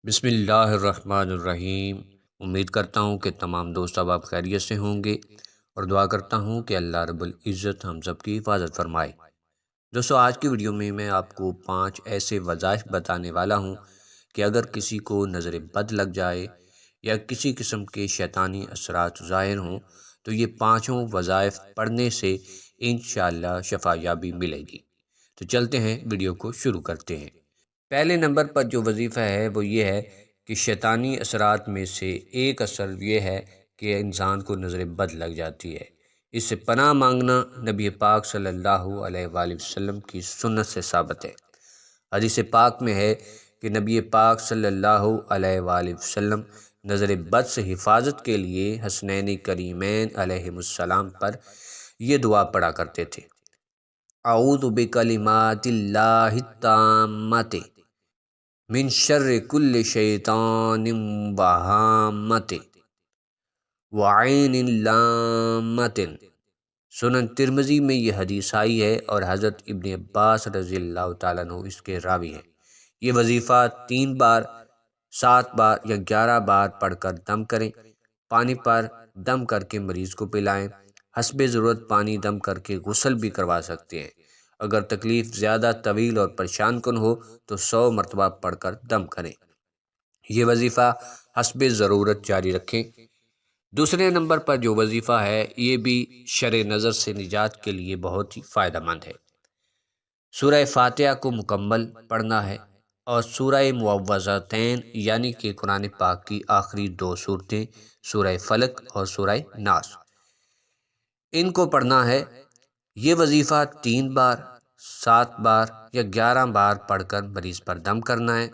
بسم اللہ الرحمن الرحیم۔ امید کرتا ہوں کہ تمام دوست احباب خیریت سے ہوں گے اور دعا کرتا ہوں کہ اللہ رب العزت ہم سب کی حفاظت فرمائے۔ دوستو، آج کی ویڈیو میں آپ کو 5 ایسے وظائف بتانے والا ہوں کہ اگر کسی کو نظر بد لگ جائے یا کسی قسم کے شیطانی اثرات ظاہر ہوں تو یہ 5 وظائف پڑھنے سے انشاءاللہ شفا یابی ملے گی۔ تو چلتے ہیں، ویڈیو کو شروع کرتے ہیں۔ پہلے نمبر پر جو وظیفہ ہے وہ یہ ہے کہ شیطانی اثرات میں سے ایک اثر یہ ہے کہ انسان کو نظر بد لگ جاتی ہے۔ اس سے پناہ مانگنا نبی پاک صلی اللہ علیہ وآلہ وسلم کی سنت سے ثابت ہے۔ حدیث پاک میں ہے کہ نبی پاک صلی اللہ علیہ وآلہ وسلم نظر بد سے حفاظت کے لیے حسنین کریمین علیہم السلام پر یہ دعا پڑھا کرتے تھے: اعوذ بکلمات اللہ التامات من شر کل شیطان وہامۃ وعین لامۃ۔ سنن ترمذی میں یہ حدیث آئی ہے اور حضرت ابن عباس رضی اللہ تعالیٰ عنہ اس کے راوی ہیں۔ یہ وظیفہ 3 بار، 7 بار یا 11 بار پڑھ کر دم کریں۔ پانی پر دم کر کے مریض کو پلائیں۔ حسب ضرورت پانی دم کر کے غسل بھی کروا سکتے ہیں۔ اگر تکلیف زیادہ طویل اور پریشان کن ہو تو 100 مرتبہ پڑھ کر دم کریں۔ یہ وظیفہ حسب ضرورت جاری رکھیں۔ دوسرے نمبر پر جو وظیفہ ہے یہ بھی شر نظر سے نجات کے لیے بہت ہی فائدہ مند ہے۔ سورہ فاتحہ کو مکمل پڑھنا ہے اور سورہ معوذتین یعنی کہ قرآن پاک کی آخری 2 سورتیں سورہ فلق اور سورہ ناس، ان کو پڑھنا ہے۔ یہ وظیفہ 3 بار، 7 بار یا 11 بار پڑھ کر مریض پر دم کرنا ہے۔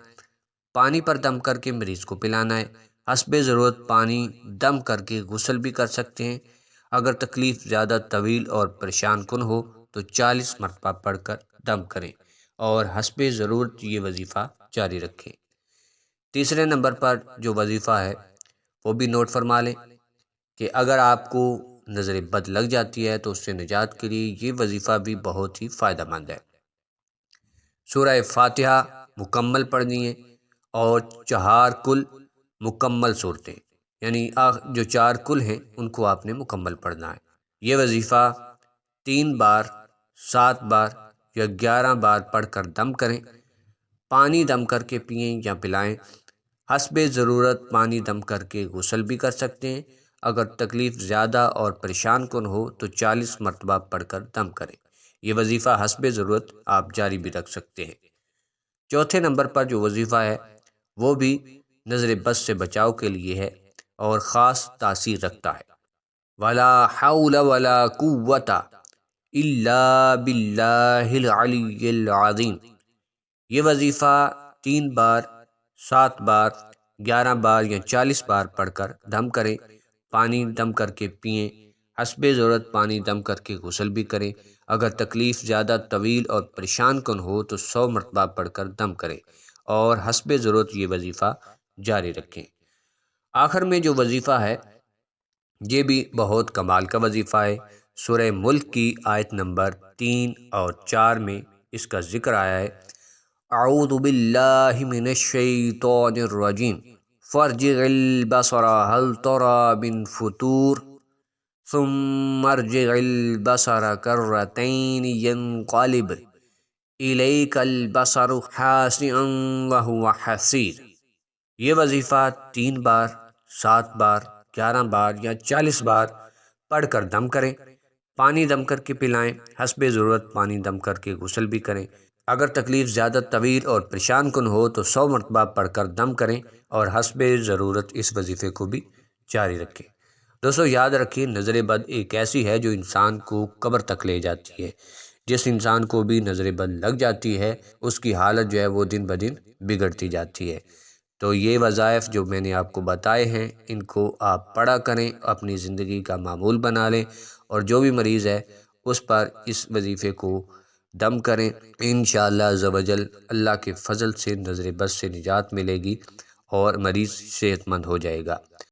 پانی پر دم کر کے مریض کو پلانا ہے۔ حسب ضرورت پانی دم کر کے غسل بھی کر سکتے ہیں۔ اگر تکلیف زیادہ طویل اور پریشان کن ہو تو 40 مرتبہ پڑھ کر دم کریں اور حسب ضرورت یہ وظیفہ جاری رکھیں۔ تیسرے نمبر پر جو وظیفہ ہے وہ بھی نوٹ فرما لیں کہ اگر آپ کو نظر بد لگ جاتی ہے تو اس سے نجات کے لیے یہ وظیفہ بھی بہت ہی فائدہ مند ہے۔ سورہ فاتحہ مکمل پڑھنی ہے اور 4 کل مکمل صورتیں یعنی جو 4 کل ہیں ان کو آپ نے مکمل پڑھنا ہے۔ یہ وظیفہ 3 بار، 7 بار یا 11 بار پڑھ کر دم کریں۔ پانی دم کر کے پئیں یا پلائیں۔ حسب ضرورت پانی دم کر کے غسل بھی کر سکتے ہیں۔ اگر تکلیف زیادہ اور پریشان کن ہو تو 40 مرتبہ پڑھ کر دم کریں۔ یہ وظیفہ حسب ضرورت آپ جاری بھی رکھ سکتے ہیں۔ چوتھے نمبر پر جو وظیفہ ہے وہ بھی نظر بد سے بچاؤ کے لیے ہے اور خاص تاثیر رکھتا ہے: وَلَا حَوْلَ وَلَا قُوَّةَ إِلَّا بِاللَّهِ الْعَلِيِّ الْعَظِيمِ۔ یہ وظیفہ 3 بار، 7 بار، 11 بار یا 40 بار پڑھ کر دم کریں۔ پانی دم کر کے پئیں۔ حسب ضرورت پانی دم کر کے غسل بھی کریں۔ اگر تکلیف زیادہ طویل اور پریشان کن ہو تو 100 مرتبہ پڑھ کر دم کریں اور حسب ضرورت یہ وظیفہ جاری رکھیں۔ آخر میں جو وظیفہ ہے یہ بھی بہت کمال کا وظیفہ ہے۔ سورہ ملک کی آیت نمبر 3 اور 4 میں اس کا ذکر آیا ہے: اعوذ باللہ من الشیطان الرجیم فارجع البصر هل ترى من فطور ثم ارجع البصر کرتین ينقلب الیک البصر خاسئا وهو حسیر۔ یہ وظیفہ 3 بار، 7 بار، 11 بار یا 40 بار پڑھ کر دم کریں۔ پانی دم کر کے پلائیں۔ حسب ضرورت پانی دم کر کے غسل بھی کریں۔ اگر تکلیف زیادہ طویل اور پریشان کن ہو تو 100 مرتبہ پڑھ کر دم کریں اور حسب ضرورت اس وظیفے کو بھی جاری رکھیں۔ دوستو یاد رکھیں، نظر بد ایک ایسی ہے جو انسان کو قبر تک لے جاتی ہے۔ جس انسان کو بھی نظر بد لگ جاتی ہے اس کی حالت جو ہے وہ دن بدن بگڑتی جاتی ہے۔ تو یہ وظائف جو میں نے آپ کو بتائے ہیں ان کو آپ پڑھا کریں، اپنی زندگی کا معمول بنا لیں اور جو بھی مریض ہے اس پر اس وظیفے کو دم کریں۔ انشاءاللہ عز و جل اللہ کے فضل سے نظر بد سے نجات ملے گی اور مریض صحت مند ہو جائے گا۔